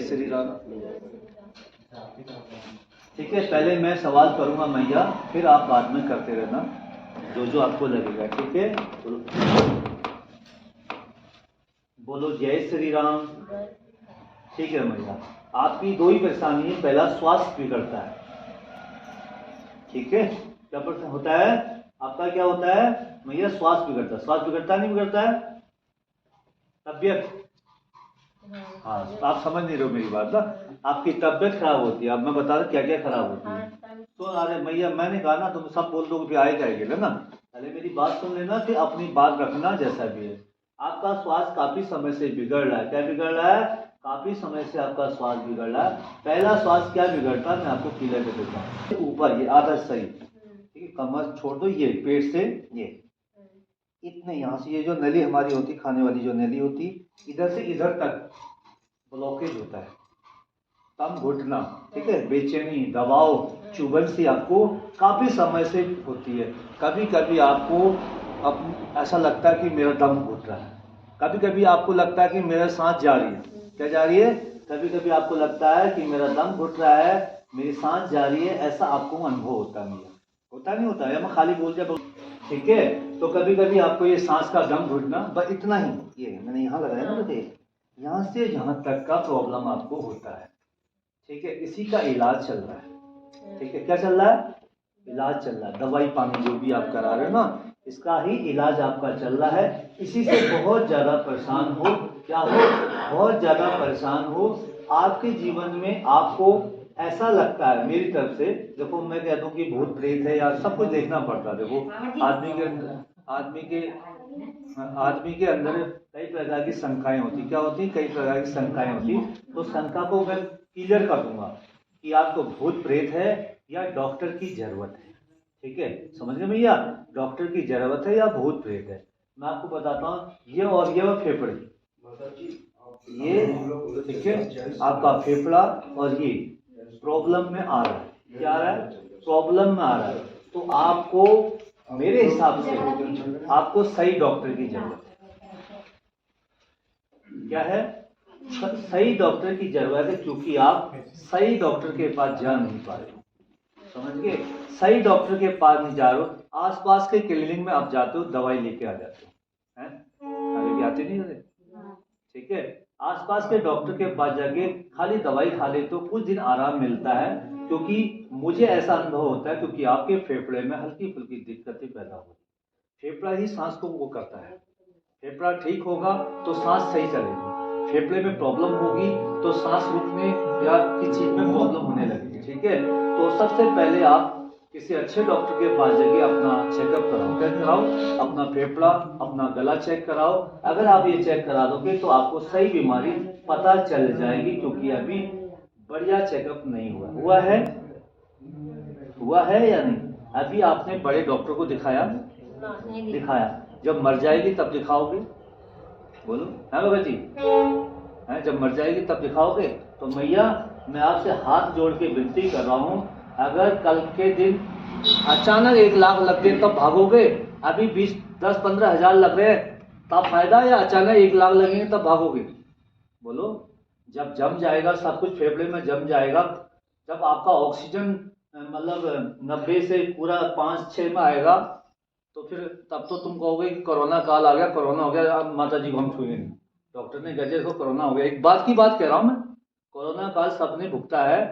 श्री राम। ठीक है, पहले मैं सवाल करूंगा मैया, फिर आप बाद में करते रहना जो जो आपको लगेगा। ठीक है, बोलो जय श्री राम। ठीक है मैया, आपकी दो ही परेशानी है, पहला स्वास्थ्य बिगड़ता है। ठीक है, क्या प्रश्न होता है आपका, क्या होता है मैया? स्वास्थ्य बिगड़ता है। स्वास्थ्य बिगड़ता नहीं बिगड़ता है? तबियत, हाँ तो आप समझ नहीं रहे हो मेरी बात ना। आपकी तबियत खराब होती है। अब मैं बता रहा क्या क्या खराब होती है। तो अरे मैया मैंने कहा ना, तुम सब बोल दो कि आए जाएगा ना। पहले मेरी बात सुन लेना, फिर अपनी बात रखना जैसा भी है। आपका स्वास्थ्य काफी समय से बिगड़ रहा है। क्या बिगड़ रहा है? काफी समय से आपका स्वास्थ्य बिगड़ रहा है। पहला स्वास्थ्य क्या बिगड़ता है मैं आपको क्लियर कर देता हूँ। ऊपर ये आधा सही, ठीक है, कमर छोड़ दो, ये पेट से ये इतने यहाँ से ये जो नली हमारी होती, खाने वाली जो नली होती, इधर से इधर तक ब्लॉकेज होता है। दम घुटना, ठीक है, बेचैनी, दबाव, चुभन सी आपको काफी समय से होती है। कभी कभी आपको ऐसा लगता है कि मेरा दम घुट रहा है। कभी कभी आपको लगता है कि मेरा सांस जा रही है। क्या जा रही है? कभी कभी आपको लगता है कि मेरा दम घुट रहा है, मेरी सांस जा रही है, ऐसा आपको अनुभव होता है। मेरा होता नहीं होता है? मैं खाली बोल जाए। ठीक है, तो कभी कभी आपको ये सांस का दम घुटना, बस इतना ही, ये मैंने यहाँ लगाया ना, देखिए यहाँ से यहाँ तक का प्रॉब्लम आपको होता है। ठीक है, इसी का इलाज चल रहा है। ठीक है, क्या चल रहा है? इलाज चल रहा है। दवाई पानी जो भी आप करा रहे हो ना, इसका ही इलाज आपका चल रहा है। इसी से बहुत ज्यादा परेशान हो, क्या हो, बहुत ज्यादा परेशान हो। आपके जीवन में आपको ऐसा लगता है, मेरी तरफ से देखो, मैं कह दूं कि भूत प्रेत है या सब कुछ देखना पड़ता है। देखो आदमी के अंदर कई प्रकार की शंकाएं होती। क्या होती? कई प्रकार की शंकाएं होती। तो शंका को मैं क्लियर कर दूंगा कि आपको भूत प्रेत है या डॉक्टर की जरूरत है। ठीक है, समझ गए भैया? डॉक्टर की जरूरत है या भूत प्रेत है। मैं आपको बताता हूँ, ये और फेफड़े, ये ठीक है, आपका फेफड़ा और ये प्रॉब्लम में आ रहा है। क्या आ रहा है? प्रॉब्लम में आ रहा है। तो आपको, मेरे हिसाब से आपको सही डॉक्टर की जरूरत है। क्या है? सही डॉक्टर की जरूरत है, क्योंकि आप सही डॉक्टर के पास जा नहीं पा रहे हो। समझ गए? सही डॉक्टर के पास नहीं जा रहे हो, आसपास के क्लिनिक में आप जाते हो, दवाई लेके आ जाते हो, हैं? आगे भी आते नहीं होते। ठीक है, आसपास के डॉक्टर के पास जाके खाली दवाई खा ले तो कुछ दिन आराम मिलता है। क्योंकि मुझे ऐसा अनुभव होता है, क्योंकि आपके फेफड़े में हल्की फुल्की दिक्कतें पैदा होती है। फेफड़ा ही सांस को वो करता है। फेफड़ा ठीक होगा तो सांस सही चलेगी। फेफड़े में प्रॉब्लम होगी तो सांस रुकने या किसी चीज में प्रॉब्लम होने लगेगी। ठीक है, तो सबसे पहले आप किसी अच्छे डॉक्टर के पास जाके अपना चेकअप कराओ। क्या कराओ? अपना फेफड़ा, अपना गला चेक कराओ। अगर आप ये चेक करा दोगे तो आपको सही बीमारी पता चल जाएगी, क्योंकि अभी बढ़िया चेकअप नहीं हुआ है। हुआ है या नहीं? अभी आपने बड़े डॉक्टर को दिखाया? दिखाया। जब मर जाएगी तब दिखाओगे? बोलो, है बाबा जी? है, जब मर जाएगी तब दिखाओगे? तो मैया मैं आपसे हाथ जोड़ के विनती कर रहा हूँ, अगर कल के दिन अचानक 1 लाख लग गए तब भागोगे? अभी 20, 10, 15 हजार लग रहे हैं तब फायदा, या अचानक 1 लाख लगेंगे तब भागोगे? बोलो, जब जम जाएगा सब कुछ फेफड़े में जम जाएगा, जब आपका ऑक्सीजन मतलब 90 से पूरा 5-6 में आएगा, तो फिर तब तो तुम कहोगे कि कोरोना काल आ गया, कोरोना हो गया, अब माता जी को हम छूएंगे नहीं। डॉक्टर ने कहा देखो कोरोना हो गया, एक बात की बात कह रहा हूं मैं, कोरोना काल सबने भुगता है।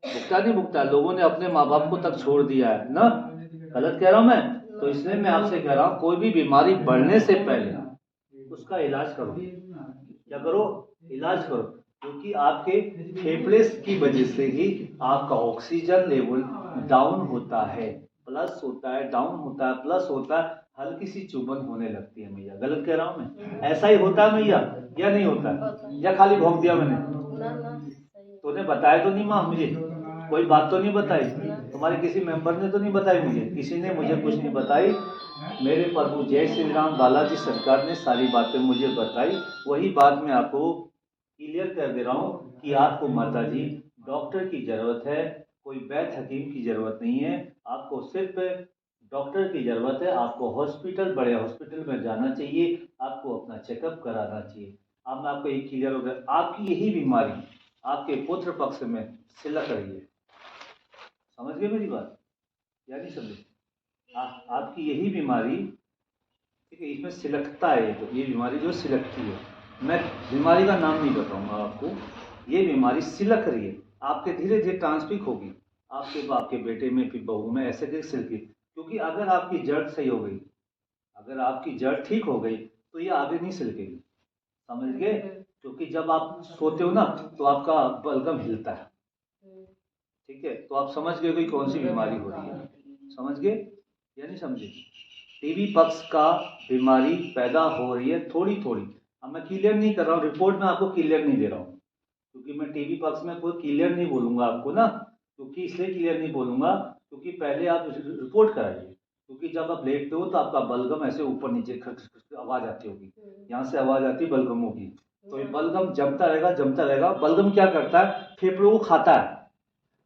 भुगता नहीं भुगता, लोगों ने अपने माँ बाप को तक छोड़ दिया है ना। गलत कह रहा हूं मैं? तो इसलिए मैं आपसे कह रहा हूं, कोई भी बीमारी बढ़ने से पहले उसका इलाज करो। क्या करो? इलाज करो, क्योंकि आपके फेफड़े की वजह से ही आपका ऑक्सीजन लेवल डाउन होता है, प्लस होता है, डाउन होता है, प्लस होता है, हल्की सी चुभन होने लगती है। मैया गलत कह रहा हूं मैं? ऐसा ही होता है मैया या नहीं होता है? या खाली भोंक दिया मैंने? तूने बताया तो नहीं माँ मुझे? कोई बात तो नहीं बताई? तुम्हारे किसी मेंबर ने तो नहीं बताई मुझे? किसी ने मुझे कुछ नहीं बताई। मेरे प्रभु जय श्री राम बालाजी सरकार ने सारी बातें मुझे बताई। वही बात मैं आपको क्लियर कर दे रहा हूँ कि आपको माता जी डॉक्टर की जरूरत है, कोई वैद्य हकीम की जरूरत नहीं है। आपको सिर्फ डॉक्टर की जरूरत है। आपको हॉस्पिटल, बड़े हॉस्पिटल में जाना चाहिए, आपको अपना चेकअप कराना चाहिए। अब मैं आपको एक क्लियर हो गया, आपकी यही बीमारी आपके पुत्र पक्ष में सिलक रही है। समझ गए मेरी बात या नहीं समझे? आपकी यही बीमारी, ठीक है, इसमें सिलकता है, तो ये बीमारी जो सिलकती है, मैं बीमारी का नाम नहीं बताऊंगा आपको, ये बीमारी सिलक रही है, आपके धीरे धीरे ट्रांसमिट होगी आपके बाप के बेटे में, फिर बहू में, ऐसे करके सिलकी। क्योंकि अगर आपकी जड़ सही हो गई, अगर आपकी जड़ ठीक हो गई, तो ये आगे नहीं सिलकेगी। समझ गए? क्योंकि जब आप सोते हो ना, तो आपका बलगम हिलता है, ठीक है, तो आप समझ गए कि कौन सी बीमारी हो रही है। समझ गए या नहीं समझे? टीबी पक्ष का बीमारी पैदा हो रही है थोड़ी थोड़ी। अब मैं क्लियर नहीं कर रहा हूँ, रिपोर्ट में आपको क्लियर नहीं दे रहा हूँ, क्योंकि मैं टीबी पक्ष में कोई क्लियर नहीं बोलूंगा आपको ना, क्योंकि इसलिए क्लियर नहीं बोलूंगा क्योंकि पहले आप रिपोर्ट कराइए। क्योंकि जब आप लेटते हो तो आपका बलगम ऐसे ऊपर नीचे आवाज आती होगी, यहाँ से आवाज आती है बलगमों की, तो ये बलगम जमता रहेगा जमता रहेगा। बलगम क्या करता है, फेफड़ों को खाता है,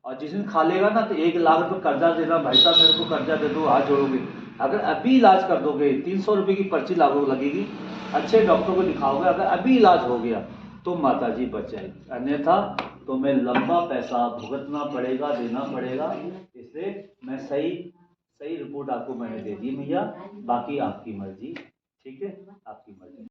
और जिस दिन खा लेगा ना, तो 1 लाख रुपए कर्जा देना, भाई साहब मेरे को कर्जा दे दो, हाथ जोड़ोगे। अगर अभी इलाज कर दोगे, 300 रुपए की पर्ची लागू लगेगी, अच्छे डॉक्टर को दिखाओगे, अगर अभी इलाज हो गया तो माता जी बच जाएगी, अन्यथा तुम्हें लंबा पैसा भुगतना पड़ेगा, देना पड़ेगा। इसलिए मैं सही सही रिपोर्ट आपको मैंने दे दी भैया, बाकी आपकी मर्जी, ठीक है, आपकी मर्जी।